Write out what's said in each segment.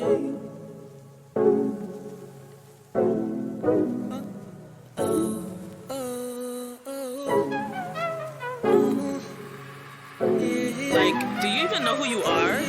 Like, do you even know who you are?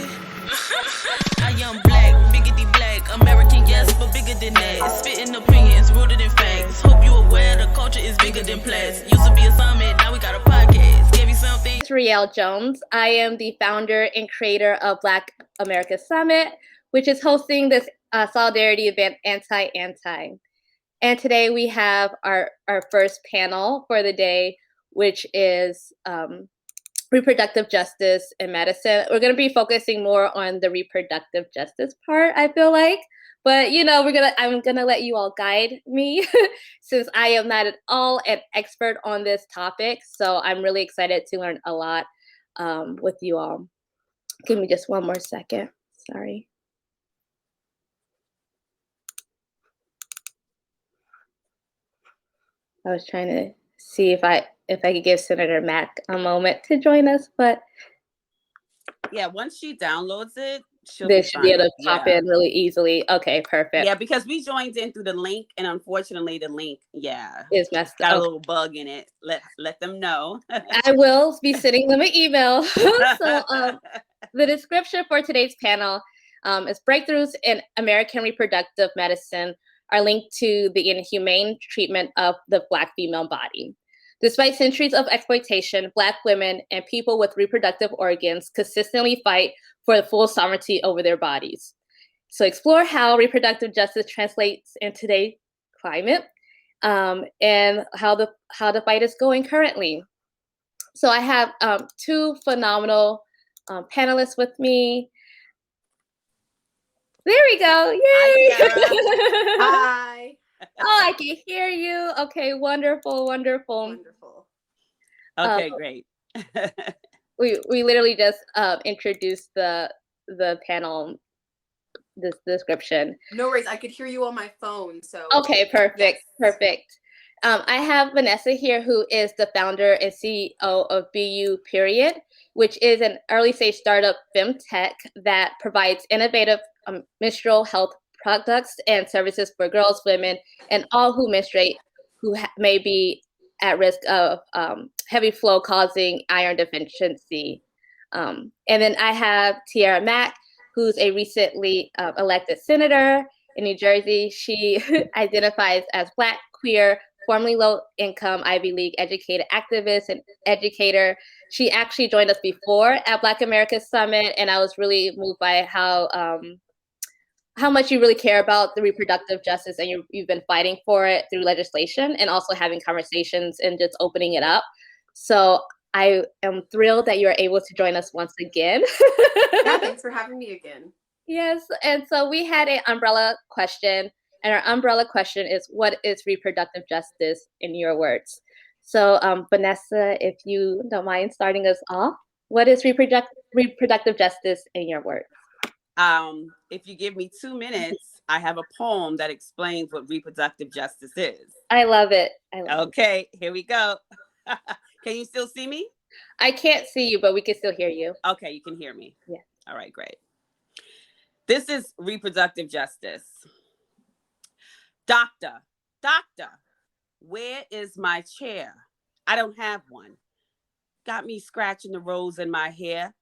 I am black, biggity black, American, yes, but bigger than that. Spitting opinions, rooted in facts. Hope you aware the culture is bigger than plats. Used to be a summit, now we got a podcast. Give you something. It's Rielle Jones. I am the founder and creator of Black America Summit, which is hosting this solidarity event, Anti-Anti. And today we have our first panel for the day, which is reproductive justice in medicine. We're going to be focusing more on the reproductive justice part, I feel like. But you know, I'm gonna let you all guide me since I am not at all an expert on this topic. So I'm really excited to learn a lot with you all. Give me just one more second. Sorry. I was trying to see if I could give Senator Mack a moment to join us, but yeah, once she downloads it, she'll this should be able to pop yeah. in really easily. Okay, perfect. Yeah, because we joined in through the link, and unfortunately, the link, is messed up. Got a little bug in it. Let them know. I will be sending them an email. So the description for today's panel is breakthroughs in American reproductive medicine are linked to the inhumane treatment of the Black female body. Despite centuries of exploitation, Black women and people with reproductive organs consistently fight for the full sovereignty over their bodies. So explore how reproductive justice translates in today's climate and how the fight is going currently. So I have two phenomenal panelists with me. There we go. Yay! Hi. Oh, I can hear you. Okay, wonderful. Okay, great. we literally just introduced the panel this description. No worries, I could hear you on my phone. So okay, perfect, yes. Perfect. I have Vanessa here, who is the founder and CEO of BUPeriod, which is an early stage startup femtech that provides innovative menstrual health products and services for girls, women, and all who menstruate who may be at risk of heavy flow causing iron deficiency. And then I have Tiara Mack, who's a recently elected senator in New Jersey. She identifies as Black, queer, formerly low-income Ivy League educated activist and educator. She actually joined us before at Black America Summit, and I was really moved by how much you really care about the reproductive justice, and you've been fighting for it through legislation and also having conversations and just opening it up. So I am thrilled that you're able to join us once again. Yeah, thanks for having me again. Yes, and so we had an umbrella question, and our umbrella question is, what is reproductive justice in your words? So Vanessa, if you don't mind starting us off, what is reproductive justice in your words? If you give me 2 minutes, I have a poem that explains what reproductive justice is. I love it. Okay, here we go. Can you still see me? I can't see you, but we can still hear you. Okay, you can hear me. Yeah. All right, great. This is reproductive justice. Doctor, where is my chair? I don't have one. Got me scratching the rose in my hair.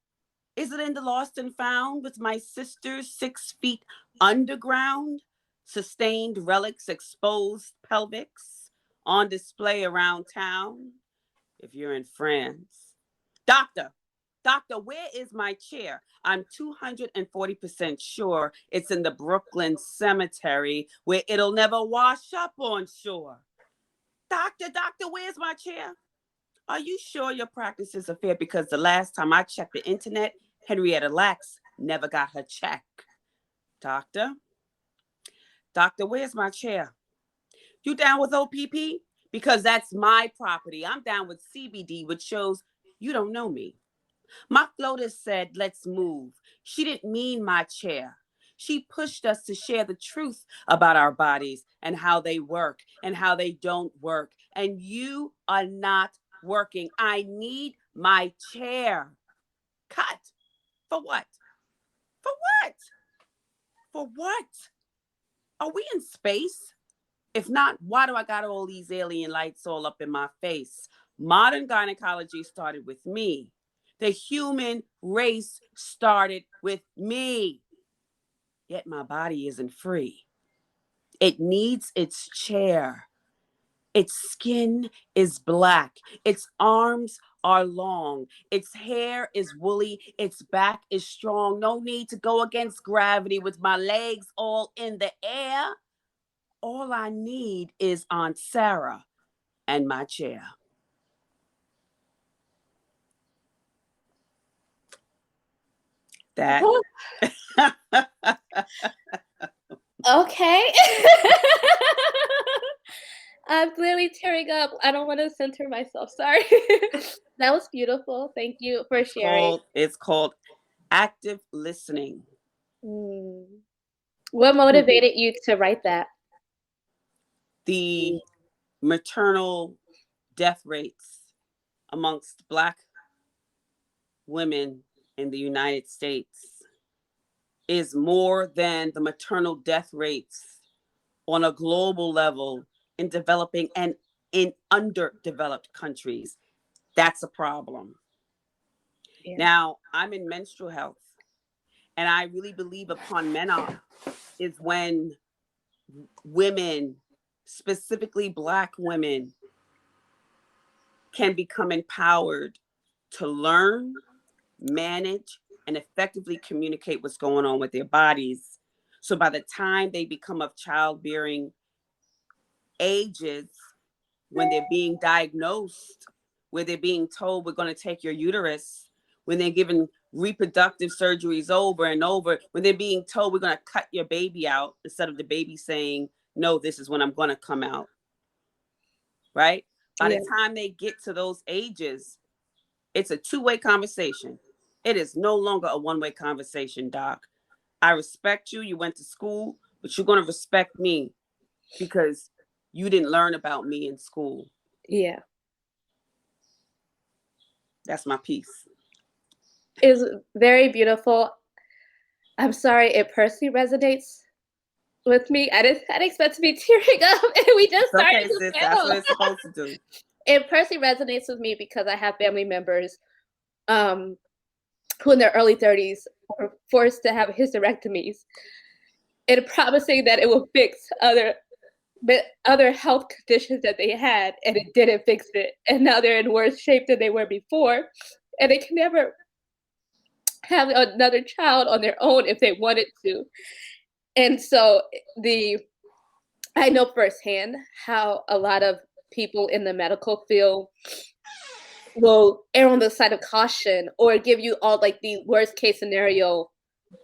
Is it in the lost and found with my sister's 6 feet underground? Sustained relics, exposed pelvics on display around town. If you're in France. Doctor, where is my chair? I'm 240% sure it's in the Brooklyn cemetery where it'll never wash up on shore. Doctor, where's my chair? Are you sure your practices are fair? Because the last time I checked the internet, Henrietta Lacks never got her check. Doctor, where's my chair? You down with OPP? Because that's my property. I'm down with CBD, which shows you don't know me. My floater said, let's move. She didn't mean my chair. She pushed us to share the truth about our bodies and how they work and how they don't work. And you are not working. I need my chair. Cut. For what? For what? For what? Are we in space? If not, why do I got all these alien lights all up in my face? Modern gynecology started with me. The human race started with me. Yet my body isn't free. It needs its chair. Its skin is black. Its arms are long. Its hair is woolly. Its back is strong. No need to go against gravity with my legs all in the air. All I need is Aunt Sarah and my chair. That. Okay. I'm clearly tearing up. I don't want to center myself. Sorry. That was beautiful. Thank you for sharing. It's called active listening. What motivated you to write that? The maternal death rates amongst Black women in the United States is more than the maternal death rates on a global level in developing and in underdeveloped countries. That's a problem. Yeah. Now, I'm in menstrual health, and I really believe upon menopause is when women, specifically Black women, can become empowered to learn, manage, and effectively communicate what's going on with their bodies. So by the time they become of childbearing ages, when they're being diagnosed, where they're being told we're going to take your uterus, when they're given reproductive surgeries over and over, when they're being told we're going to cut your baby out, instead of the baby saying, no, this is when I'm going to come out, right? By the time they get to those ages, it's a two-way conversation. It is no longer a one-way conversation, Doc. I respect you. You went to school, but you're going to respect me because you didn't learn about me in school. Yeah. That's my piece. It's very beautiful. I'm sorry, it personally resonates with me. I didn't expect to be tearing up, and we just started. Okay, sis, that's what it's supposed to do. It personally resonates with me because I have family members who in their early 30s were forced to have hysterectomies and promising that it will fix other health conditions that they had, and it didn't fix it. And now they're in worse shape than they were before, and they can never have another child on their own if they wanted to. And so I know firsthand how a lot of people in the medical field will err on the side of caution or give you all like the worst case scenario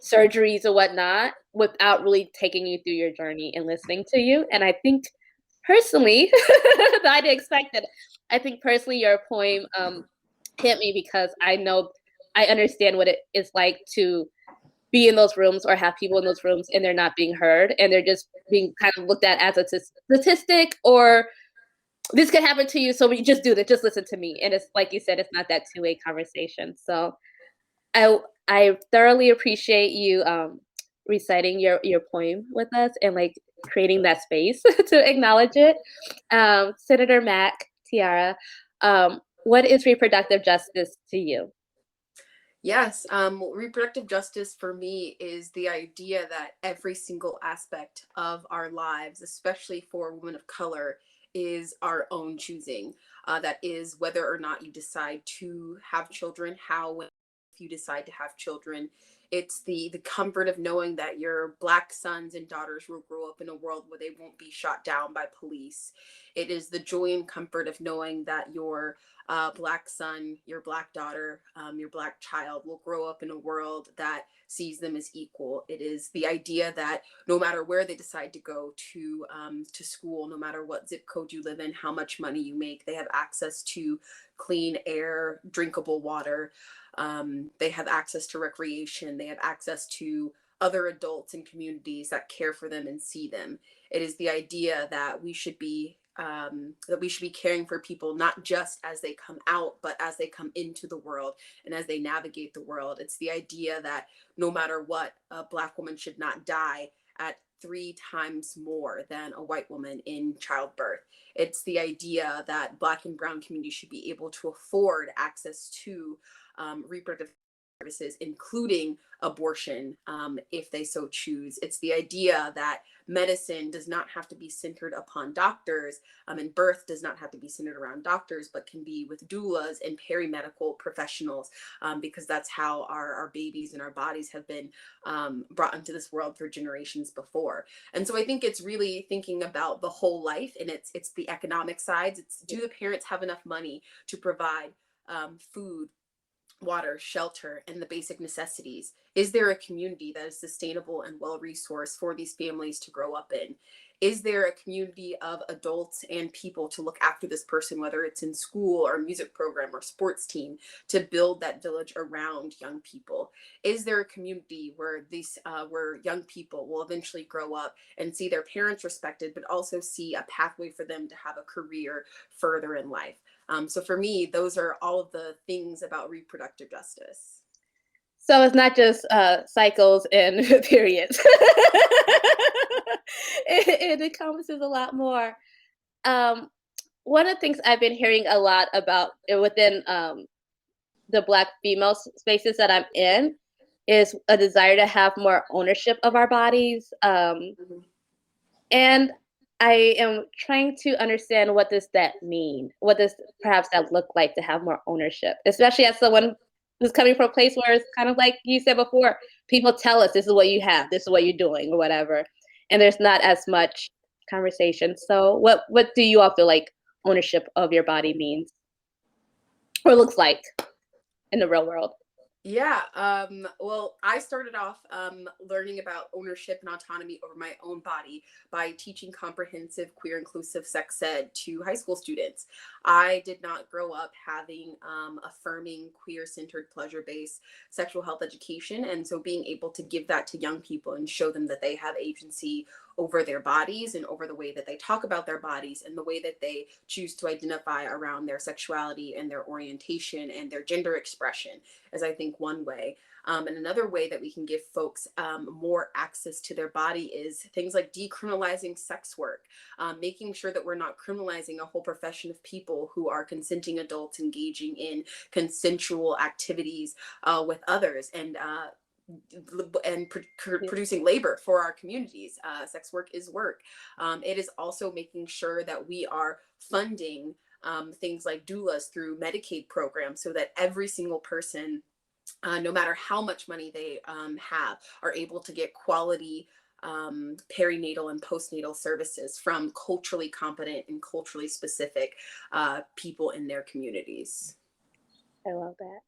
surgeries or whatnot without really taking you through your journey and listening to you. And I think personally, I didn't expect it. I think personally your poem hit me because I understand what it is like to be in those rooms or have people in those rooms and they're not being heard and they're just being kind of looked at as a statistic, or this could happen to you, so we just do that, just listen to me. And it's like you said, it's not that two-way conversation. So I thoroughly appreciate you reciting your poem with us and like creating that space to acknowledge it. Senator Mack, Tiara, what is reproductive justice to you? Yes, reproductive justice for me is the idea that every single aspect of our lives, especially for women of color, is our own choosing. That is whether or not you decide to have children, if you decide to have children. It's the comfort of knowing that your Black sons and daughters will grow up in a world where they won't be shot down by police. It is the joy and comfort of knowing that your Black son, your Black daughter, your Black child will grow up in a world that sees them as equal. It is the idea that no matter where they decide to go to school, no matter what zip code you live in, how much money you make, they have access to clean air, drinkable water. They have access to recreation. They have access to other adults in communities that care for them and see them. It is the idea that we should be that we should be caring for people, not just as they come out, but as they come into the world and as they navigate the world. It's the idea that no matter what, a Black woman should not die at 3 times more than a white woman in childbirth. It's the idea that Black and brown communities should be able to afford access to reproductive services, including abortion, if they so choose. It's the idea that medicine does not have to be centered upon doctors, and birth does not have to be centered around doctors, but can be with doulas and perimedical professionals, because that's how our babies and our bodies have been brought into this world for generations before. And so I think it's really thinking about the whole life, and it's the economic sides. It's, do the parents have enough money to provide food, water, shelter, and the basic necessities? Is there a community that is sustainable and well-resourced for these families to grow up in? Is there a community of adults and people to look after this person, whether it's in school or music program or sports team, to build that village around young people? Is there a community where where young people will eventually grow up and see their parents respected, but also see a pathway for them to have a career further in life? So for me, those are all of the things about reproductive justice. So it's not just cycles and periods. It encompasses a lot more. One of the things I've been hearing a lot about within the Black female spaces that I'm in is a desire to have more ownership of our bodies. And I am trying to understand, what does that mean? What does perhaps that look like to have more ownership, especially as someone who's coming from a place where it's kind of like you said before, people tell us this is what you have, this is what you're doing, or whatever, and there's not as much conversation. So what do you all feel like ownership of your body means or looks like in the real world? Yeah, well, I started off learning about ownership and autonomy over my own body by teaching comprehensive queer inclusive sex ed to high school students. I did not grow up having affirming queer-centered pleasure-based sexual health education, and so being able to give that to young people and show them that they have agency over their bodies and over the way that they talk about their bodies and the way that they choose to identify around their sexuality and their orientation and their gender expression is, I think, one way. And another way that we can give folks more access to their body is things like decriminalizing sex work, making sure that we're not criminalizing a whole profession of people who are consenting adults engaging in consensual activities with others, and producing labor for our communities. Sex work is work. It is also making sure that we are funding things like doulas through Medicaid programs, so that every single person, no matter how much money they have, are able to get quality perinatal and postnatal services from culturally competent and culturally specific people in their communities. I love that.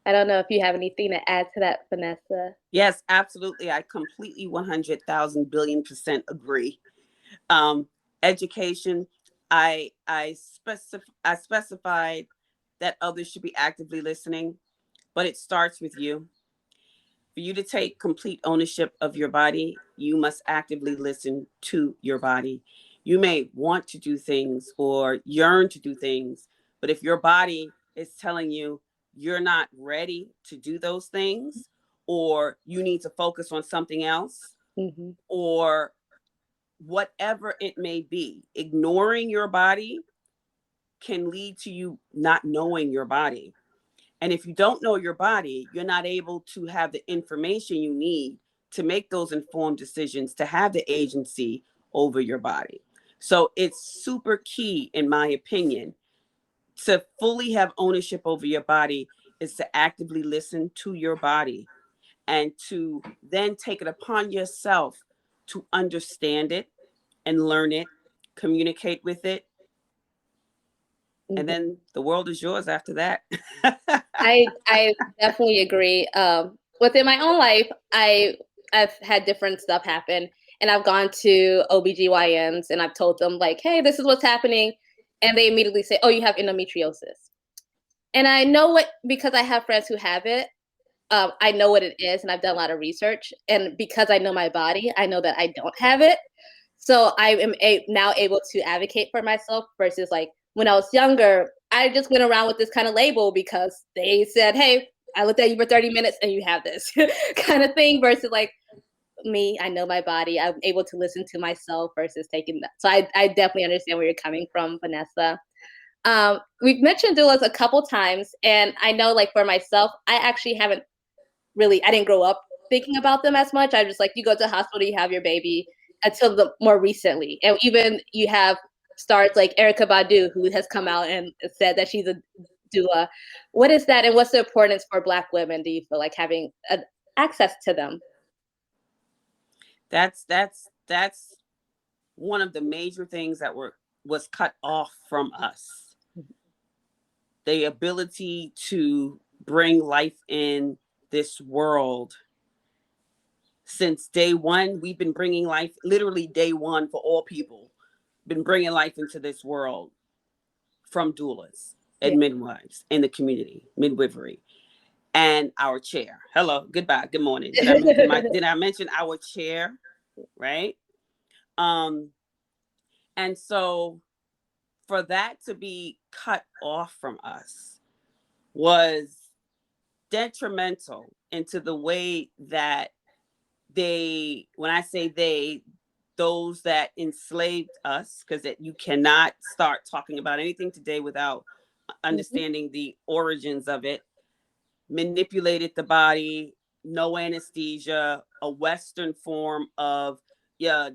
I don't know if you have anything to add to that, Vanessa. Yes, absolutely. I completely 100,000 billion% agree. Education, I specified that others should be actively listening, but it starts with you. For you to take complete ownership of your body, you must actively listen to your body. You may want to do things or yearn to do things, but if your body is telling you you're not ready to do those things, or you need to focus on something else, or whatever it may be, ignoring your body can lead to you not knowing your body. And if you don't know your body, you're not able to have the information you need to make those informed decisions, to have the agency over your body. So it's super key, in my opinion, to fully have ownership over your body is to actively listen to your body and to then take it upon yourself to understand it and learn it, communicate with it. And then the world is yours after that. I definitely agree. Within my own life, I've had different stuff happen, and I've gone to OBGYNs and I've told them, like, hey, this is what's happening. And they immediately say, oh, you have endometriosis. And I know what, because I have friends who have it, I know what it is, and I've done a lot of research. And because I know my body, I know that I don't have it. So I am now able to advocate for myself versus like when I was younger, I just went around with this kind of label because they said, hey, I looked at you for 30 minutes and you have this kind of thing versus like me, I know my body. I'm able to listen to myself versus taking that. So I definitely understand where you're coming from, Vanessa. We've mentioned doulas a couple times, and I know like for myself, I actually haven't really, I didn't grow up thinking about them as much. I just like, you go to the hospital, you have your baby until the more recently. And even you have stars like Erykah Badu, who has come out and said that she's a doula. What is that, and what's the importance for Black women, do you feel like, having access to them? That's one of the major things that was cut off from us. The ability to bring life in this world. Since day one, we've been bringing life, literally day one for all people, been bringing life into this world from doulas and midwives in the community, midwifery, and our chair. Hello, goodbye, good morning. Did I mention our chair? Right. And so for that to be cut off from us was detrimental into the way that they, when I say they, those that enslaved us, because that you cannot start talking about anything today without understanding the origins of it, manipulated the body, no anesthesia, a Western form of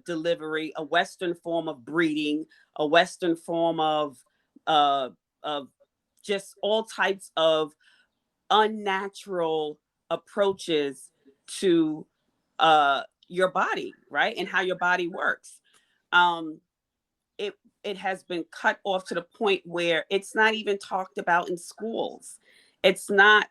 delivery, a Western form of breeding, a Western form of just all types of unnatural approaches to your body, right? And how your body works. It has been cut off to the point where it's not even talked about in schools. It's not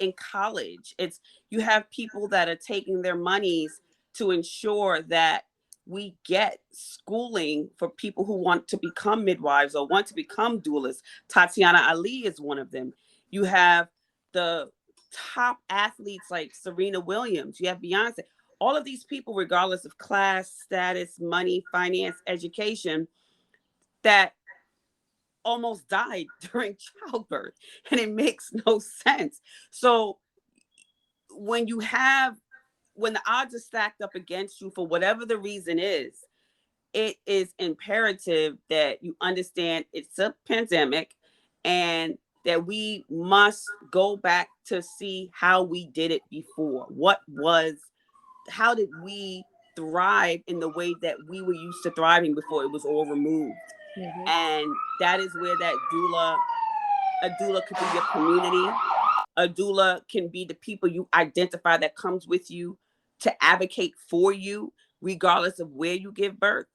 in college. It's, you have people that are taking their monies to ensure that we get schooling for people who want to become midwives or want to become doulas. Tatiana Ali is one of them. You have the top athletes like Serena Williams. You have Beyonce. All of these people, regardless of class, status, money, finance, education, that almost died during childbirth. And it makes no sense. So when the odds are stacked up against you for whatever the reason is, it is imperative that you understand it's a pandemic and that we must go back to see how we did it before. How did we thrive in the way that we were used to thriving before it was all removed? Mm-hmm. And that is where a doula could be your community. A doula can be the people you identify that comes with you to advocate for you, regardless of where you give birth.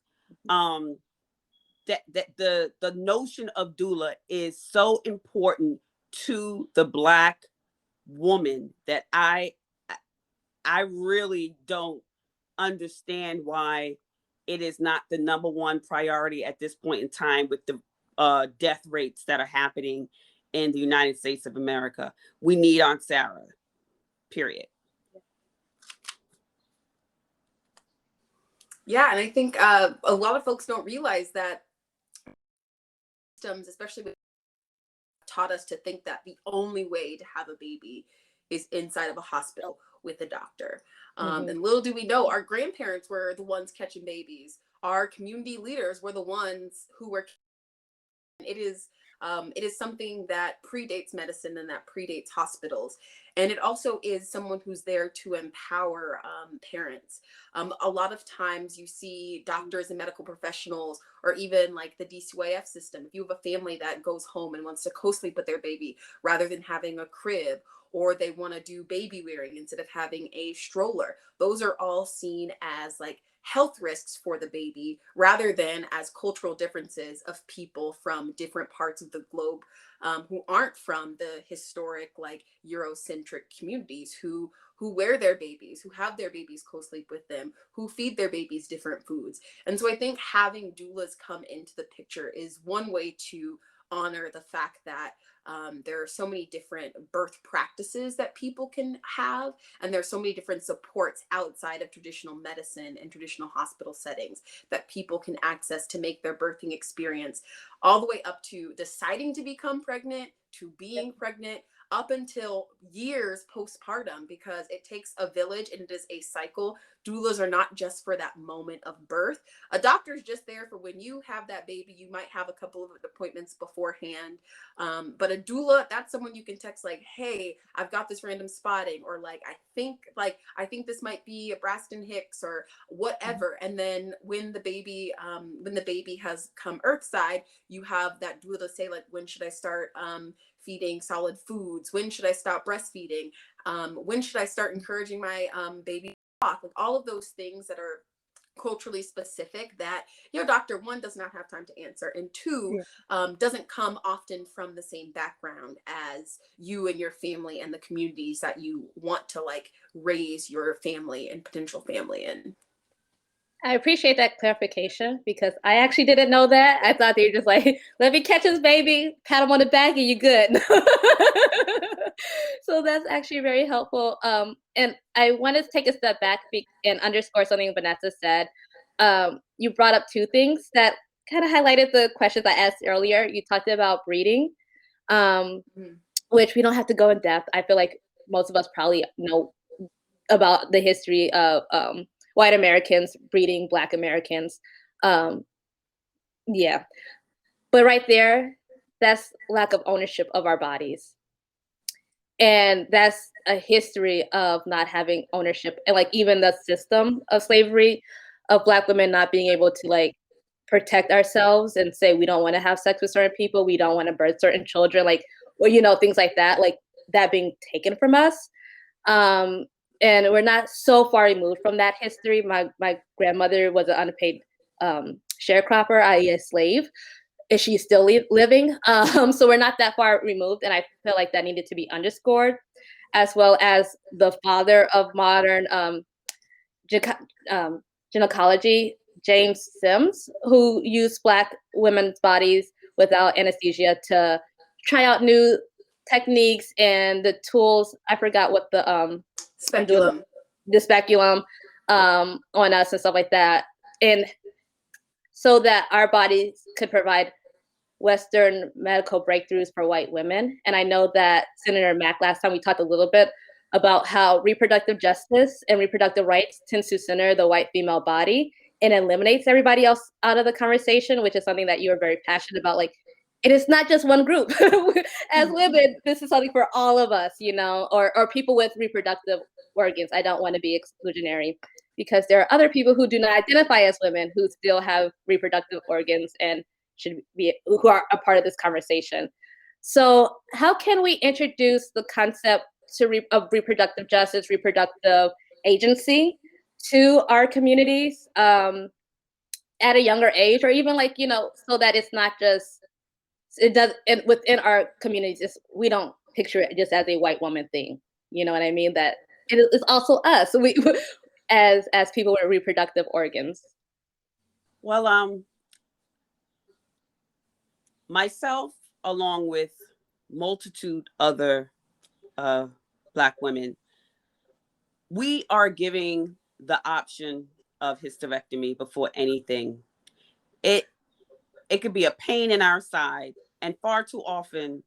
That the notion of doula is so important to the Black woman that I really don't understand why it is not the number one priority at this point in time with the death rates that are happening in the United States of America. We need Aunt Sarah, period. Yeah, and I think a lot of folks don't realize that systems, especially taught us to think that the only way to have a baby is inside of a hospital with a doctor. And little do we know, our grandparents were the ones catching babies. Our community leaders were the ones who were. It is something that predates medicine and that predates hospitals. And it also is someone who's there to empower parents. A lot of times you see doctors and medical professionals, or even like the DCYF system. If you have a family that goes home and wants to co-sleep with their baby rather than having a crib, or they want to do baby wearing instead of having a stroller, those are all seen as like health risks for the baby rather than as cultural differences of people from different parts of the globe who aren't from the historic like Eurocentric communities who wear their babies, who have their babies co-sleep with them, who feed their babies different foods. And so I think having doulas come into the picture is one way to honor the fact that There are so many different birth practices that people can have, and there's so many different supports outside of traditional medicine and traditional hospital settings that people can access to make their birthing experience all the way up to deciding to become pregnant, to being pregnant, up until years postpartum, because it takes a village and it is a cycle. Doulas are not just for that moment of birth. A doctor's just there for when you have that baby. You might have a couple of appointments beforehand. But a doula, that's someone you can text like, hey, I've got this random spotting, or like, I think this might be a Braxton Hicks or whatever. And then when the baby has come earthside, you have that doula to say like, when should I start feeding solid foods? When should I stop breastfeeding? When should I start encouraging my baby to walk? Like all of those things that are culturally specific that, you know, doctor one does not have time to answer, and two, doesn't come often from the same background as you and your family and the communities that you want to like raise your family and potential family in. I appreciate that clarification, because I actually didn't know that. I thought they were just like, let me catch his baby, pat him on the back, and you're good. So that's actually very helpful. And I want to take a step back and underscore something Vanessa said. You brought up two things that kind of highlighted the questions I asked earlier. You talked about breeding, which we don't have to go in depth. I feel like most of us probably know about the history of white Americans breeding Black Americans. Yeah. But right there, that's lack of ownership of our bodies. And that's a history of not having ownership. And like even the system of slavery, of Black women not being able to like protect ourselves and say, we don't want to have sex with certain people, we don't want to birth certain children, like, or, you know, things like that, like that being taken from us. And we're not so far removed from that history. My grandmother was an unpaid sharecropper, i.e. a slave, and she's still living. So we're not that far removed, and I feel like that needed to be underscored, as well as the father of modern gynecology, James Sims, who used Black women's bodies without anesthesia to try out new techniques and the tools. I forgot what the speculum on us and stuff like that, and so that our bodies could provide Western medical breakthroughs for white women. And I know that Senator Mack, last time we talked a little bit about how reproductive justice and reproductive rights tends to center the white female body and eliminates everybody else out of the conversation, which is something that you are very passionate about. Like, it is not just one group. As women, this is something for all of us, you know, or people with reproductive organs. I don't want to be exclusionary, because there are other people who do not identify as women who still have reproductive organs and who are a part of this conversation. So how can we introduce the concept of reproductive justice, reproductive agency to our communities at a younger age, or even like, you know, so that it's not just, it does, and within our communities, we don't picture it just as a white woman thing. You know what I mean? That it is also us, we as people with reproductive organs. Well, myself, along with multitude other Black women, we are giving the option of hysterectomy before anything. It could be a pain in our side, and far too often,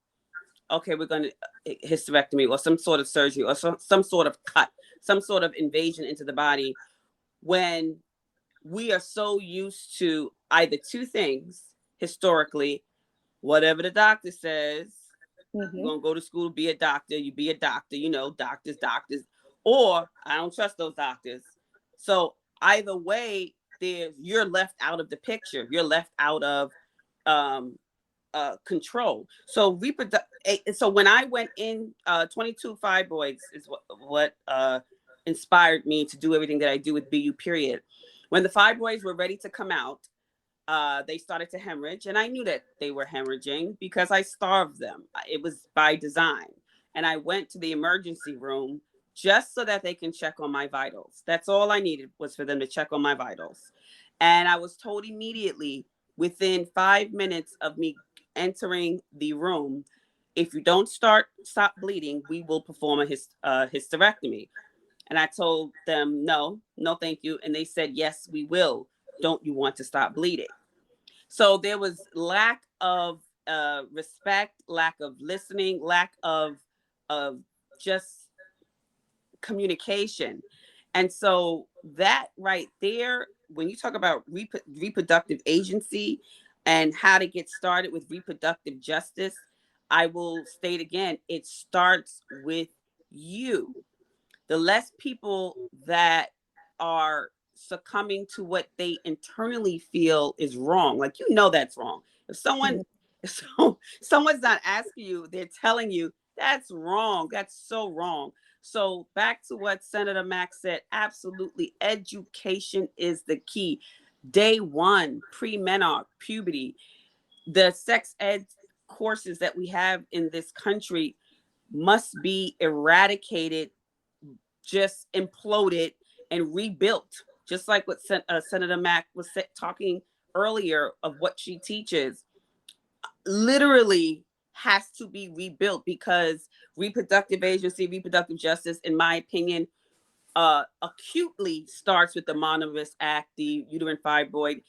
okay, we're going to hysterectomy or some sort of surgery or some sort of cut, some sort of invasion into the body, when we are so used to either two things historically: whatever the doctor says, you're going to go to school, be a doctor, you be a doctor, you know, doctors, or I don't trust those doctors. So either way, you're left out of the picture. You're left out of control. So so when I went in, 22 fibroids is what inspired me to do everything that I do with BUPeriod. When the fibroids were ready to come out, they started to hemorrhage, and I knew that they were hemorrhaging because I starved them. It was by design. And I went to the emergency room just so that they can check on my vitals. That's all I needed, was for them to check on my vitals. And I was told immediately, within 5 minutes of me entering the room, if you don't stop bleeding, we will perform a hysterectomy. And I told them, no, thank you. And they said, yes, we will. Don't you want to stop bleeding? So there was lack of respect, lack of listening, lack of just communication. And so that right there, when you talk about reproductive agency and how to get started with reproductive justice, I will state again, it starts with you. The less people that are succumbing to what they internally feel is wrong, like, you know, that's wrong. If someone's not asking you, they're telling you that's wrong. That's so wrong. So back to what Senator Mack said, absolutely, education is the key. Day one, pre-menarche, puberty, the sex ed courses that we have in this country must be eradicated, just imploded and rebuilt, just like what Senator Mack was talking earlier of what she teaches. Literally has to be rebuilt, because reproductive agency, reproductive justice, in my opinion, acutely starts with the Mononymous Act, the uterine fibroid,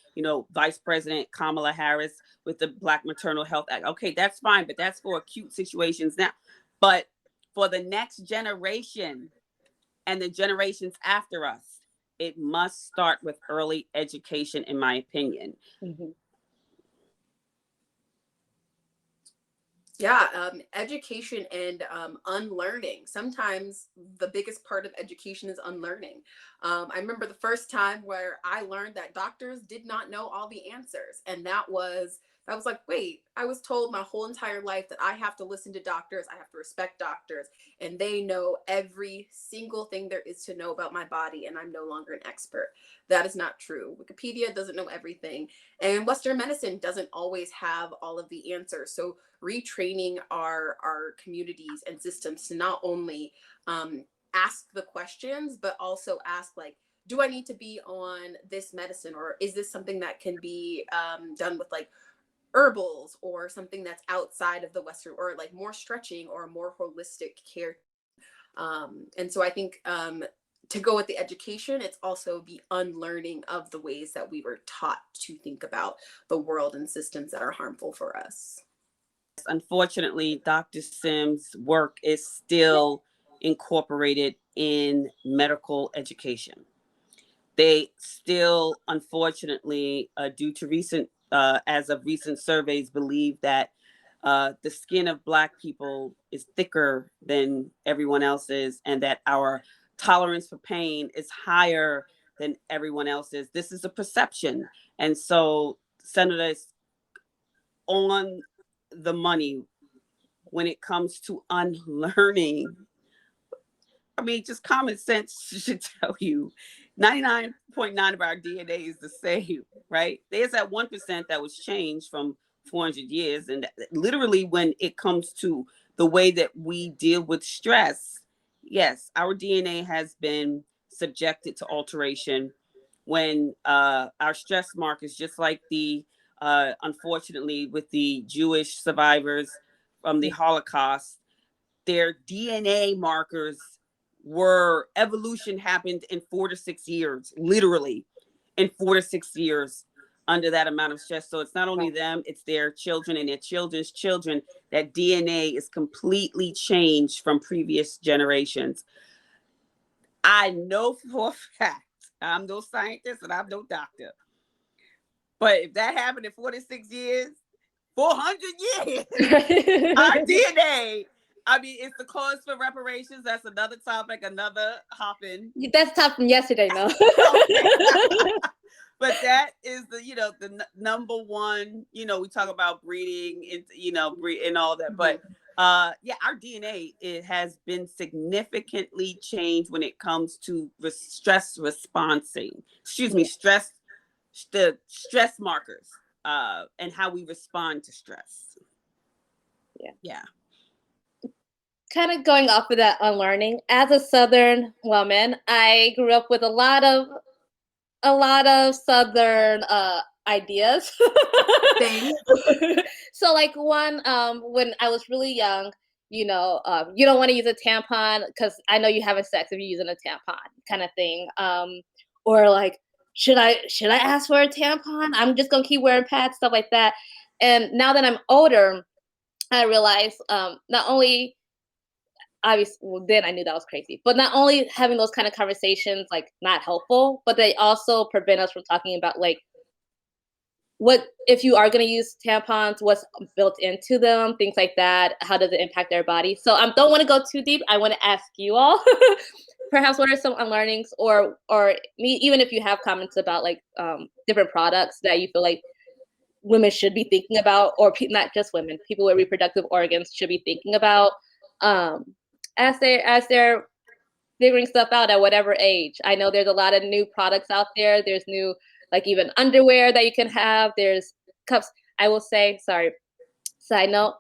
Vice President Kamala Harris with the Black Maternal Health Act. Okay, that's fine, but that's for acute situations now. But for the next generation and the generations after us, it must start with early education, in my opinion. Mm-hmm. Yeah, education and unlearning. Sometimes the biggest part of education is unlearning. I remember the first time where I learned that doctors did not know all the answers. And that was like, wait, I was told my whole entire life that I have to listen to doctors, I have to respect doctors, and they know every single thing there is to know about my body, and I'm no longer an expert. That is not true. Wikipedia doesn't know everything, and Western medicine doesn't always have all of the answers. So retraining our communities and systems to not only ask the questions, but also ask, like, do I need to be on this medicine, or is this something that can be done with like herbals, or something that's outside of the Western, or like more stretching or more holistic care. And so I think to go with the education, it's also the unlearning of the ways that we were taught to think about the world and systems that are harmful for us. Unfortunately, Dr. Sims' work is still incorporated in medical education. They still, unfortunately, due to recent surveys, believe that the skin of Black people is thicker than everyone else's, and that our tolerance for pain is higher than everyone else's. This is a perception. And so, Senators, on the money when it comes to unlearning. I mean, just common sense should tell you 99.9% of our DNA is the same, right? There's that 1% that was changed from 400 years. And literally, when it comes to the way that we deal with stress, yes, our DNA has been subjected to alteration when our stress markers, just like unfortunately, with the Jewish survivors from the Holocaust, their DNA markers evolution happened in 4 to 6 years, literally in 4 to 6 years under that amount of stress. So it's not only them, it's their children and their children's children. That DNA is completely changed from previous generations. I know for a fact, I'm no scientist and I'm no doctor, but if that happened in 46 years, 400 years, our DNA, I mean, it's the cause for reparations. That's another topic, another hopping. That's top from yesterday, no? But that is the number one, we talk about breeding and all that. But our DNA, it has been significantly changed when it comes to stress responding. The stress markers and how we respond to stress. Yeah. Kind of going off of that unlearning, as a Southern woman, I grew up with a lot of Southern ideas. Same. So like one, when I was really young, you don't want to use a tampon because I know you having sex if you're using a tampon, kind of thing. Or like, should I ask for a tampon? I'm just gonna keep wearing pads, stuff like that. And now that I'm older, I realize not only obviously, well, then I knew that was crazy, but not only having those kind of conversations like not helpful, but they also prevent us from talking about like what if you are going to use tampons, what's built into them, things like that. How does it impact their body? So I don't want to go too deep. I want to ask you all, perhaps what are some unlearnings, or even if you have comments about like different products that you feel like women should be thinking about, or not just women, people with reproductive organs should be thinking about as they're figuring stuff out at whatever age. I know there's a lot of new products out there. There's new, like even underwear that you can have. There's cups. I will say, sorry, side note,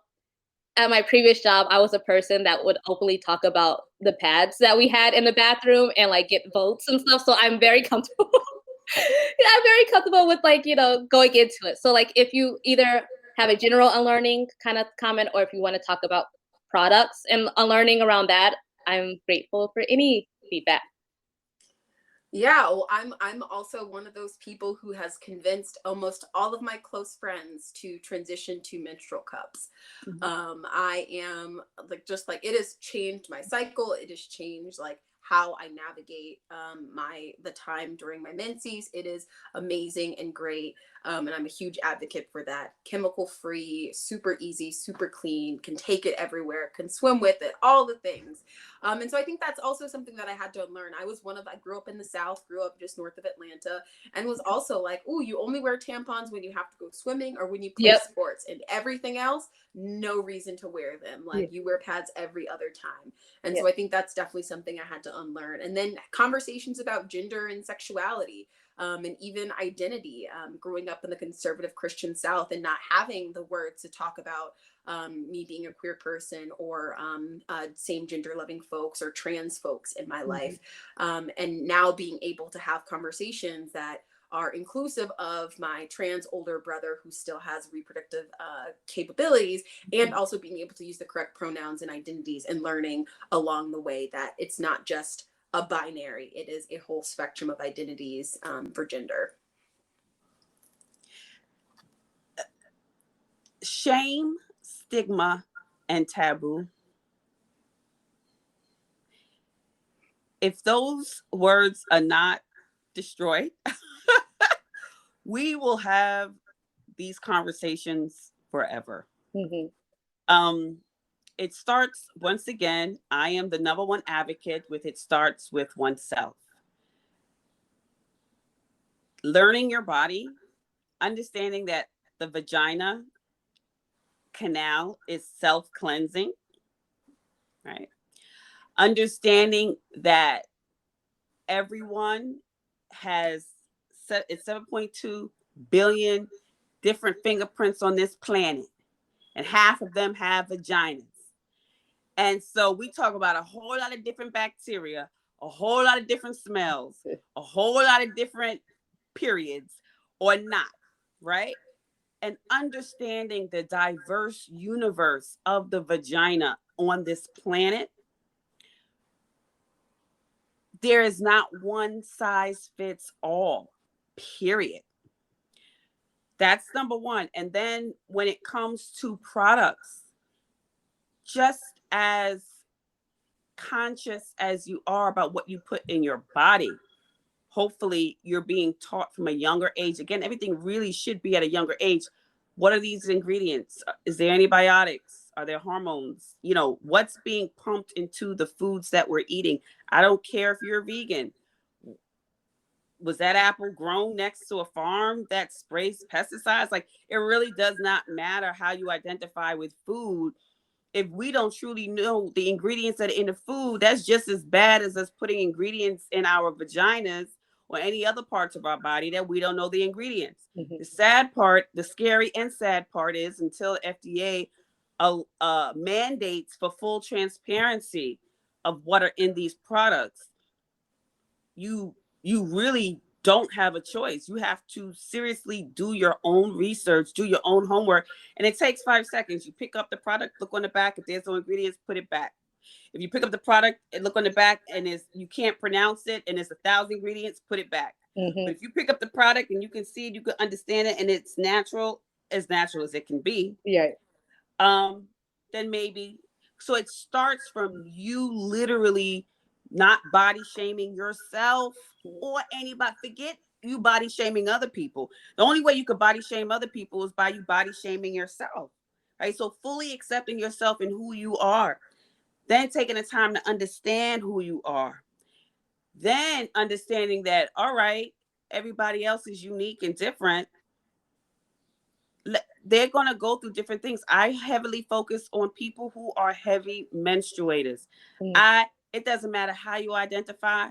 at my previous job, I was a person that would openly talk about the pads that we had in the bathroom and like get votes and stuff. So I'm very comfortable. Yeah, I'm very comfortable with like, going into it. So like if you either have a general unlearning kind of comment, or if you want to talk about products and unlearning around that, I'm grateful for any feedback. Yeah, well, I'm also one of those people who has convinced almost all of my close friends to transition to menstrual cups. I am like, just like, it has changed my cycle. It has changed like how I navigate the time during my menses. It is amazing and great. And I'm a huge advocate for that. Chemical free, super easy, super clean, can take it everywhere, can swim with it, all the things. And so I think that's also something that I had to unlearn. I grew up in the South, grew up just north of Atlanta, and was also like, oh, you only wear tampons when you have to go swimming or when you play sports, and everything else, no reason to wear them. Like you wear pads every other time. And so I think that's definitely something I had to unlearn. And then conversations about gender and sexuality. And even identity, growing up in the conservative Christian South and not having the words to talk about me being a queer person, or same gender loving folks or trans folks in my life. And now being able to have conversations that are inclusive of my trans older brother who still has reproductive capabilities, and also being able to use the correct pronouns and identities, and learning along the way that it's not just a binary, it is a whole spectrum of identities for gender. Shame, stigma, and taboo. If those words are not destroyed, we will have these conversations forever. It starts, once again, I am the number one advocate with it starts with oneself. Learning your body, understanding that the vagina canal is self-cleansing, right? Understanding that everyone has it's 7.2 billion different fingerprints on this planet, and half of them have vaginas. And so we talk about a whole lot of different bacteria, a whole lot of different smells, a whole lot of different periods or not, right? And understanding the diverse universe of the vagina on this planet. There is not one size fits all, period. That's number one. And then when it comes to products, just as conscious as you are about what you put in your body, hopefully you're being taught from a younger age. Again, everything really should be at a younger age. What are these ingredients? Is there antibiotics? Are there hormones? What's being pumped into the foods that we're eating? I don't care if you're vegan. Was that apple grown next to a farm that sprays pesticides? Like, it really does not matter how you identify with food. If we don't truly know the ingredients that are in the food, that's just as bad as us putting ingredients in our vaginas or any other parts of our body that we don't know the ingredients. The sad part, the scary and sad part is, until FDA mandates for full transparency of what are in these products, you really don't have a choice. You have to seriously do your own research, do your own homework. And it takes 5 seconds. You pick up the product, look on the back. If there's no ingredients, put it back. If you pick up the product and look on the back and you can't pronounce it and there's 1,000 ingredients, put it back. Mm-hmm. But if you pick up the product and you can see it, you can understand it, and it's natural as it can be, Yeah. then maybe. So it starts from you literally not body shaming yourself or anybody. Forget you body shaming other people. The only way you could body shame other people is by you body shaming yourself, right? So fully accepting yourself and who you are, then taking the time to understand who you are, then understanding that, all right, everybody else is unique and different. They're going to go through different things. I heavily focus on people who are heavy menstruators. It doesn't matter how you identify.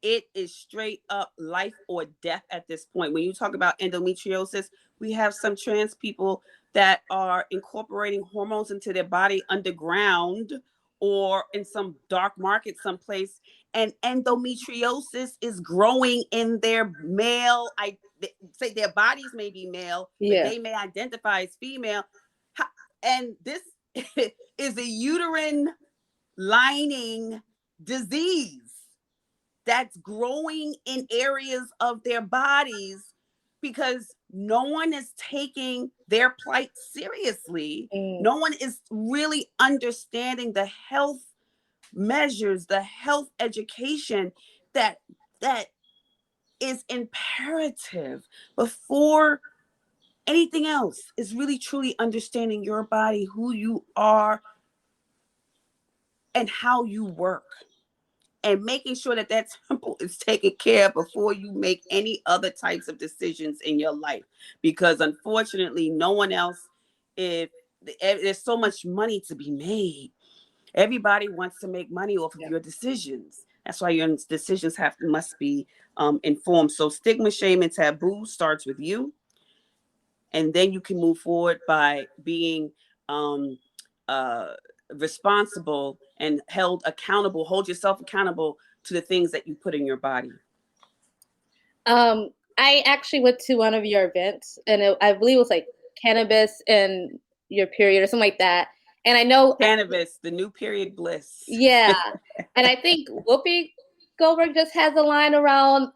It is straight up life or death at this point. When you talk about endometriosis, we have some trans people that are incorporating hormones into their body underground or in some dark market someplace, and endometriosis is growing in their male. Say their bodies may be male, but they may identify as female. And this is a uterine lining disease that's growing in areas of their bodies because no one is taking their plight seriously. No one is really understanding the health measures, the health education that is imperative before anything else. Is really truly understanding your body, who you are, and how you work, and making sure that that temple is taken care of before you make any other types of decisions in your life. Because unfortunately, no one else, if there's so much money to be made, everybody wants to make money off of your decisions. That's why your decisions must be informed. So stigma, shame, and taboo starts with you. And then you can move forward by being responsible and held accountable. Hold yourself accountable to the things that you put in your body. I actually went to one of your events, and I believe it was like cannabis and your period or something like that. And I know cannabis, the new period bliss. Yeah. And I think Whoopi Goldberg just has a line around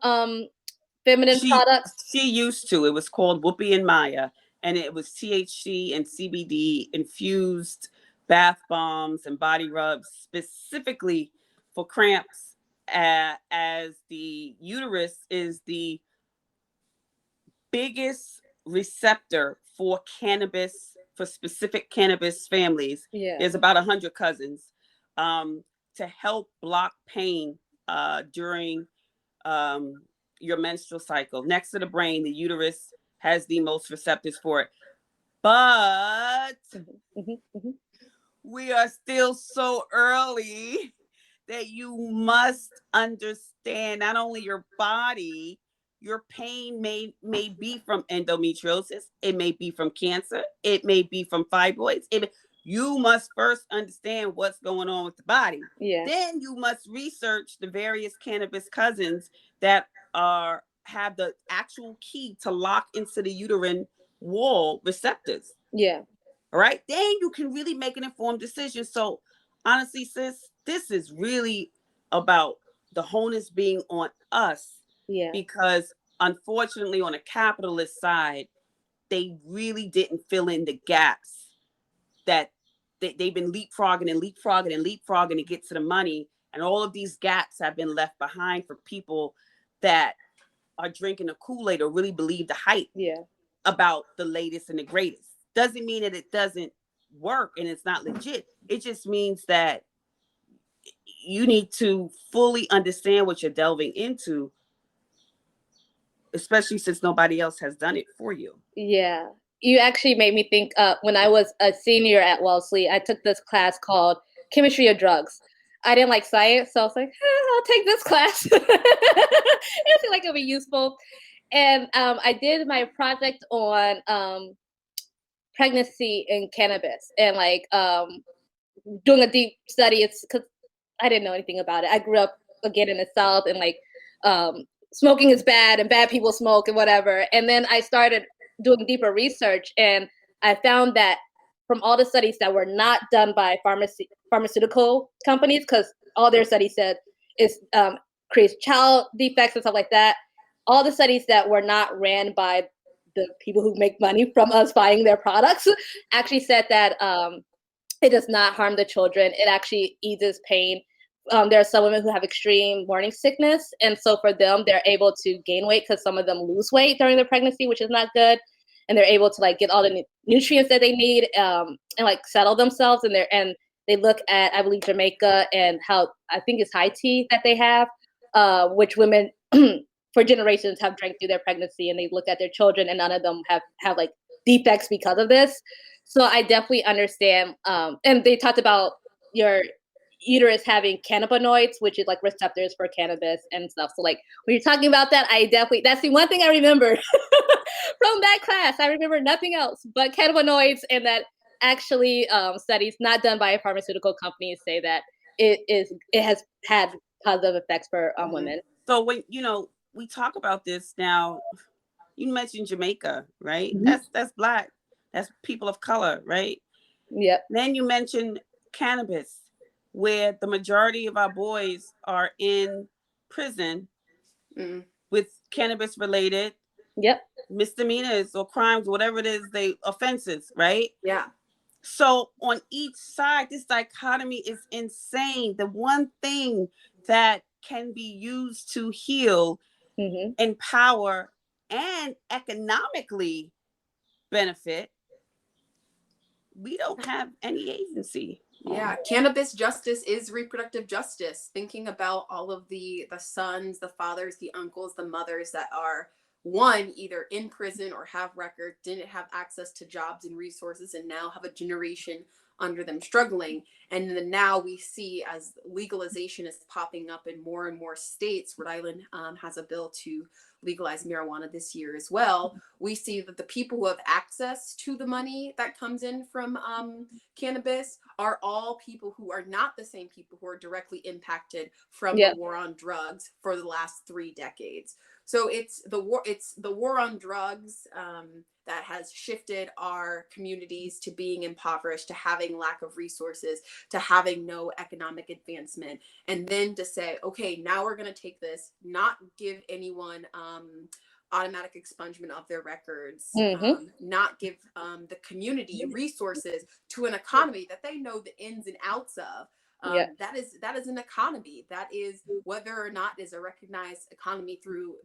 feminine products. She used to. It was called Whoopi and Maya, and it was THC and CBD infused bath bombs and body rubs specifically for cramps, as the uterus is the biggest receptor for cannabis, for specific cannabis families. There's about 100 cousins, to help block pain during your menstrual cycle. Next to the brain, the uterus has the most receptors for it. But we are still so early that you must understand not only your body, your pain may be from endometriosis, it may be from cancer, it may be from fibroids. You must first understand what's going on with the body. Then you must research the various cannabis cousins that have the actual key to lock into the uterine wall receptors. All right. Then you can really make an informed decision. So honestly, sis, this is really about the onus being on us. Because unfortunately, on a capitalist side, they really didn't fill in the gaps that they've been leapfrogging to get to the money. And all of these gaps have been left behind for people that are drinking the Kool-Aid or really believe the hype about the latest and the greatest. Doesn't mean that it doesn't work and it's not legit. It just means that you need to fully understand what you're delving into, especially since nobody else has done it for you. Yeah. You actually made me think, when I was a senior at Wellesley, I took this class called Chemistry of Drugs. I didn't like science, so I was like, I'll take this class. It seemed like it would be useful. And I did my project on pregnancy and cannabis, and like doing a deep study. It's because I didn't know anything about it. I grew up again in the South, and like smoking is bad and bad people smoke and whatever. And then I started doing deeper research, and I found that from all the studies that were not done by pharmaceutical companies, because all their studies said is creates child defects and stuff like that. All the studies that were not ran by the people who make money from us buying their products actually said that it does not harm the children. It actually eases pain. There are some women who have extreme morning sickness, and so for them, they're able to gain weight because some of them lose weight during their pregnancy, which is not good. And they're able to like get all the nutrients that they need and like settle themselves. And they look at, I believe, Jamaica and how I think it's high tea that they have, which women for generations have drank through their pregnancy, and they look at their children and none of them have like defects because of this. So I definitely understand. And they talked about your uterus having cannabinoids, which is like receptors for cannabis and stuff. So like when you're talking about that, that's the one thing I remember from that class. I remember nothing else but cannabinoids, and that actually studies not done by pharmaceutical companies say that it has had positive effects for women. So when we talk about this now, you mentioned Jamaica, right? Mm-hmm. That's Black, that's people of color, right? Yep. Then you mentioned cannabis, where the majority of our boys are in prison with cannabis related misdemeanors or crimes, whatever it is, offenses, right? Yeah. So on each side, this dichotomy is insane. The one thing that can be used to heal, empower, and economically benefit, we don't have any agency. Yeah, cannabis justice is reproductive justice. Thinking about all of the sons, the fathers, the uncles, the mothers that are either in prison or have records, didn't have access to jobs and resources, and now have a generation under them struggling. And then now we see, as legalization is popping up in more and more states, Rhode Island has a bill to legalize marijuana this year as well. We see that the people who have access to the money that comes in from cannabis are all people who are not the same people who are directly impacted from the war on drugs for the last 3 decades. So it's the war on drugs that has shifted our communities to being impoverished, to having lack of resources, to having no economic advancement. And then to say, okay, now we're going to take this, not give anyone automatic expungement of their records, not give the community resources to an economy that they know the ins and outs of. That is an economy. That is, whether or not is a recognized economy through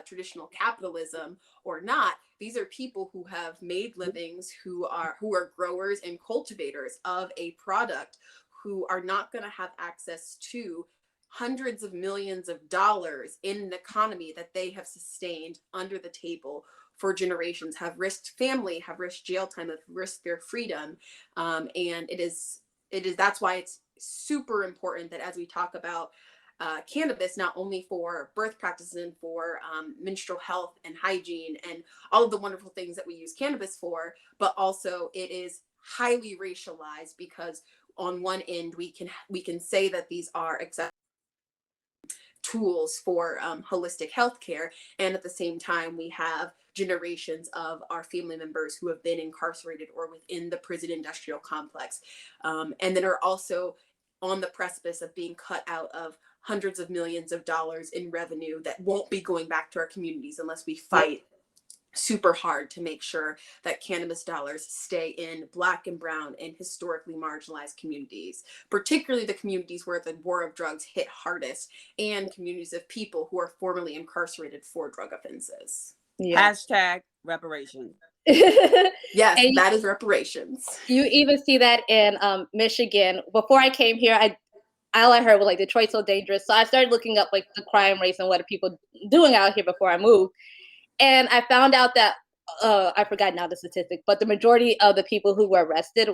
traditional capitalism or not. These are people who have made livings, who are growers and cultivators of a product, who are not going to have access to hundreds of millions of dollars in an economy that they have sustained under the table for generations, have risked family, have risked jail time, have risked their freedom. And it is that's why it's super important that as we talk about cannabis, not only for birth practices and for menstrual health and hygiene and all of the wonderful things that we use cannabis for, but also it is highly racialized, because on one end we can say that these are accessible tools for holistic healthcare, and at the same time we have generations of our family members who have been incarcerated or within the prison industrial complex, and then are also on the precipice of being cut out of hundreds of millions of dollars in revenue that won't be going back to our communities unless we fight super hard to make sure that cannabis dollars stay in Black and brown and historically marginalized communities, particularly the communities where the war of drugs hit hardest, and communities of people who are formerly incarcerated for drug offenses. Hashtag reparations. Yes, that is reparations. You even see that in Michigan. Before I came here, all I heard was like Detroit's so dangerous. So I started looking up like the crime rates and what are people doing out here before I moved. And I found out that I forgot now the statistic, but the majority of the people who were arrested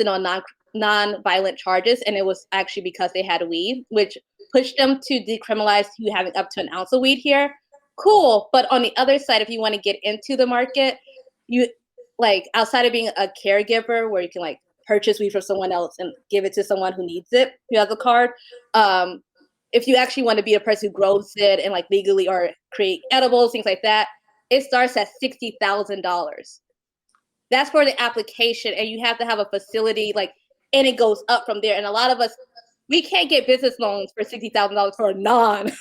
on non-violent charges, and it was actually because they had weed, which pushed them to decriminalize you having up to an ounce of weed here. Cool, but on the other side, if you want to get into the market, you like outside of being a caregiver, where you can like purchase weed from someone else and give it to someone who needs it, you have the card. if you actually want to be a person who grows it and like legally or create edibles, things like that, it starts at $60,000. That's for the application, and you have to have a facility, like, and it goes up from there. And a lot of us, we can't get business loans for $60,000 for a non-cannabis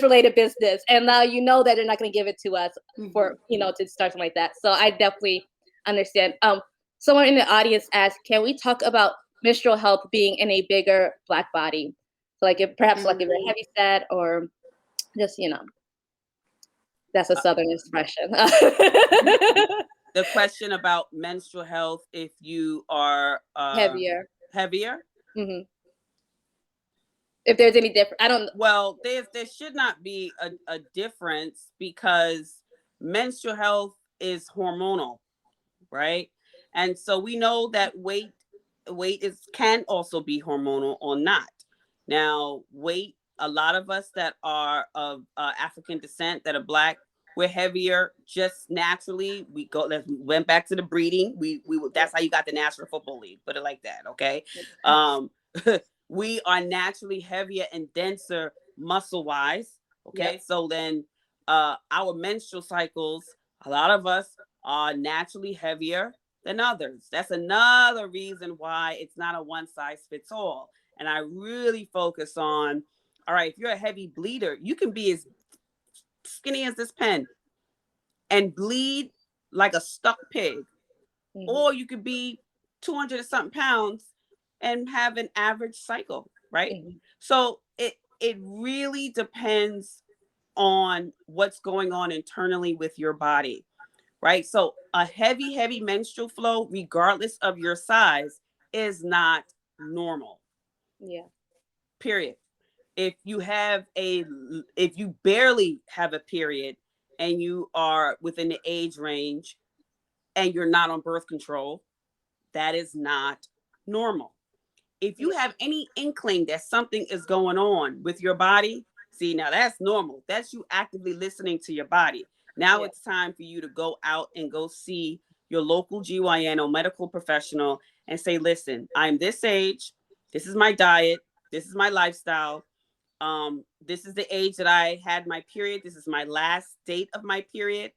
related business. And now you know that they're not going to give it to us for, you know, to start something like that. So I definitely understand. Someone in the audience asked, can we talk about menstrual health being in a bigger Black body? So like if perhaps like if you're heavy set or just, you know, that's a Southern expression. The question about menstrual health, if you are Heavier. Mm-hmm. If there's any difference, I don't. Well, there should not be a difference, because menstrual health is hormonal, right? And so we know that weight can also be hormonal or not. Now, weight, a lot of us that are of African descent, that are Black, we're heavier just naturally. We went back to the breeding. We that's how you got the National Football League. Put it like that, okay? We are naturally heavier and denser muscle wise. Okay, yep. So then our menstrual cycles, a lot of us are naturally heavier than others. That's another reason why it's not a one size fits all. And I really focus on, all right, if you're a heavy bleeder, you can be as skinny as this pen and bleed like a stuck pig. Or you could be 200 and something pounds and have an average cycle, right? So it really depends on what's going on internally with your body, right? So a heavy menstrual flow, regardless of your size, is not normal. Yeah. Period. If you barely have a period and you are within the age range and you're not on birth control, that is not normal. If you have any inkling that something is going on with your body, see, now that's normal. That's you actively listening to your body. Now it's time for you to go out and go see your local GYN or medical professional and say, listen, I'm this age. This is my diet. This is my lifestyle. This is the age that I had my period. This is my last date of my period.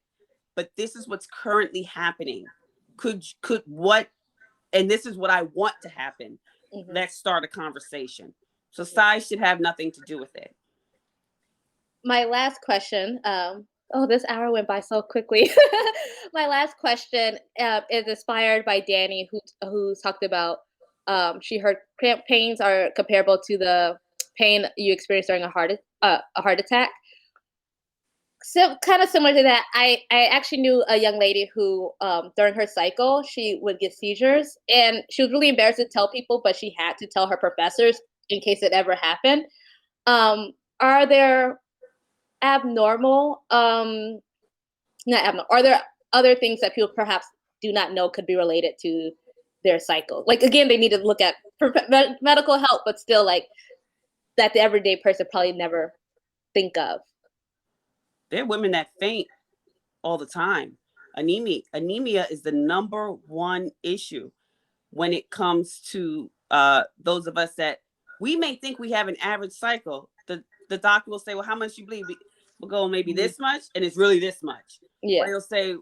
But this is what's currently happening. And this is what I want to happen. Let's start a conversation. So size should have nothing to do with it. My last question, this hour went by so quickly. My last question is inspired by Danny, who talked about she heard cramp pains are comparable to the pain you experience during a heart attack. So kind of similar to that, I actually knew a young lady who during her cycle, she would get seizures, and she was really embarrassed to tell people, but she had to tell her professors in case it ever happened. Are there abnormal, not abnormal, are there other things that people perhaps do not know could be related to their cycle? Like, again, they need to look at medical help, but still like that the everyday person probably never think of. There are women that faint all the time. Anemia is the number one issue when it comes to those of us that we may think we have an average cycle. The doctor will say, well, how much you bleed? We'll go maybe this much, and it's really this much. Yeah. Or he'll say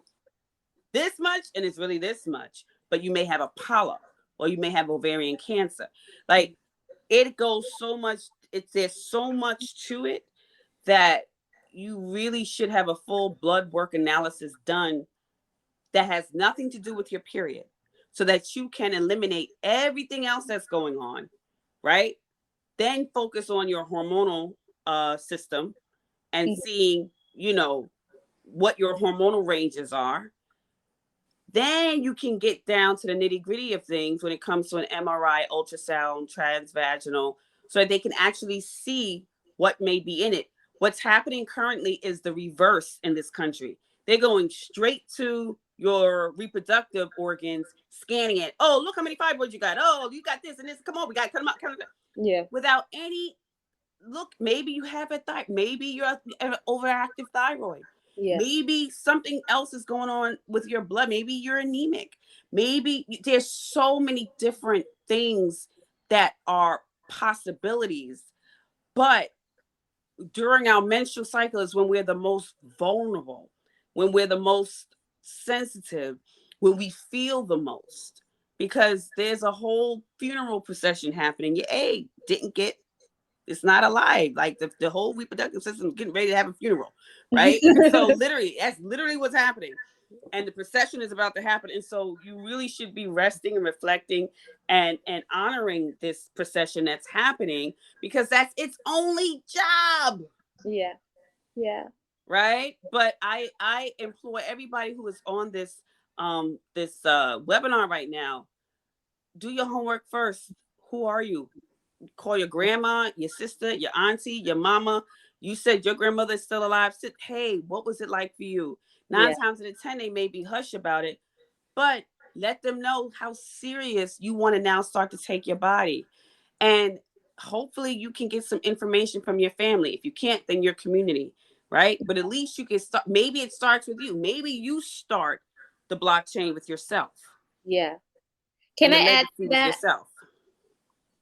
this much, and it's really this much. But you may have a polyp, or you may have ovarian cancer. Like, it goes so much. There's so much to it that you really should have a full blood work analysis done that has nothing to do with your period, so that you can eliminate everything else that's going on, right? Then focus on your hormonal system and seeing, what your hormonal ranges are. Then you can get down to the nitty gritty of things when it comes to an MRI, ultrasound, transvaginal, so that they can actually see what may be in it. What's happening currently is the reverse in this country. They're going straight to your reproductive organs, scanning it. Oh, look how many fibroids you got. Oh, you got this and this. Come on, we got to cut them out. Yeah. Without any look, maybe you have maybe you're an overactive thyroid. Yeah. Maybe something else is going on with your blood. Maybe you're anemic. Maybe there's so many different things that are possibilities. But during our menstrual cycle is when we're the most vulnerable, when we're the most sensitive, when we feel the most, because there's a whole funeral procession happening. Your egg didn't get, it's not alive. Like the whole reproductive system is getting ready to have a funeral, right? So literally, that's literally what's happening. And the procession is about to happen. And so you really should be resting and reflecting and honoring this procession that's happening, because that's its only job. Yeah. Yeah. Right. But I implore everybody who is on this webinar right now, do your homework first. Who are you? Call your grandma, your sister, your auntie, your mama. You said your grandmother is still alive. Hey, what was it like for you? 9 times out of 10, they may be hush about it, but let them know how serious you want to now start to take your body. And hopefully you can get some information from your family. If you can't, then your community, right? But at least you can start. Maybe it starts with you. Maybe you start the blockchain with yourself. Yeah. Can I add to that? Yourself.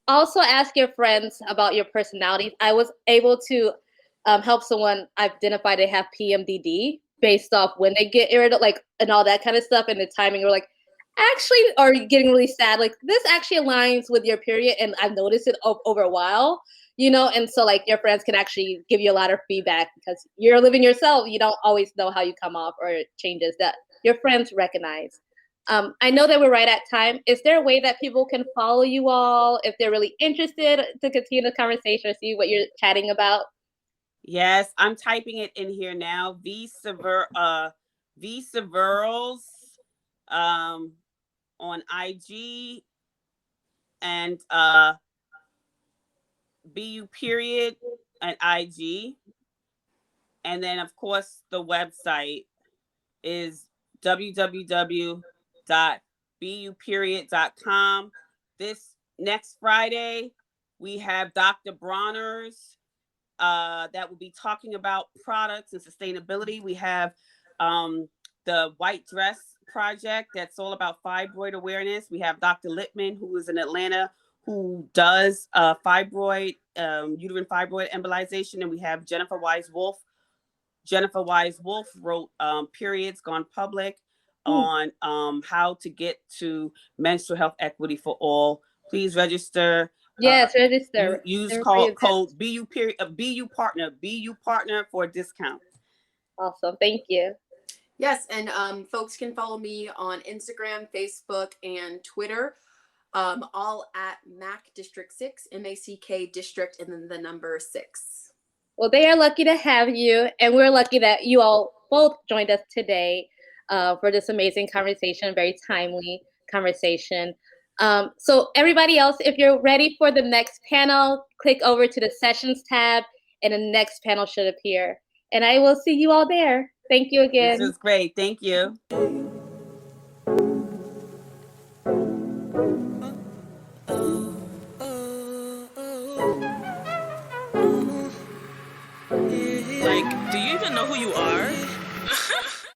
Also ask your friends about your personalities. I was able to help someone identify they have PMDD based off when they get irritable, like, and all that kind of stuff, and the timing. We're like, actually, or getting really sad, like, this actually aligns with your period, and I've noticed it over a while, you know. And so, like, your friends can actually give you a lot of feedback because you're living yourself. You don't always know how you come off or changes that your friends recognize. I know that we're right at time. Is there a way that people can follow you all if they're really interested to continue the conversation or see what you're chatting about? Yes, I'm typing it in here now. Siverls on IG, and BUPeriod at IG. And then of course the website is www.BUPeriod.com. This next Friday, we have Dr. Bronner's that will be talking about products and sustainability. We have the White Dress Project that's all about fibroid awareness. We have Dr. Littman, who is in Atlanta, who does uterine fibroid embolization. And we have Jennifer Wise-Wolf. Jennifer Wise-Wolf wrote Periods Gone Public on how to get to menstrual health equity for all. Please register. Yes, register. Use code BU partner for a discount. Awesome. Thank you. Yes, and folks can follow me on Instagram, Facebook, and Twitter, all at Mack District 6, MACK District, and then the number 6. Well, they are lucky to have you, and we're lucky that you all both joined us today for this amazing conversation, very timely conversation. So everybody else, if you're ready for the next panel, click over to the Sessions tab, and the next panel should appear. And I will see you all there. Thank you again. This is great. Thank you. Like, do you even know who you are?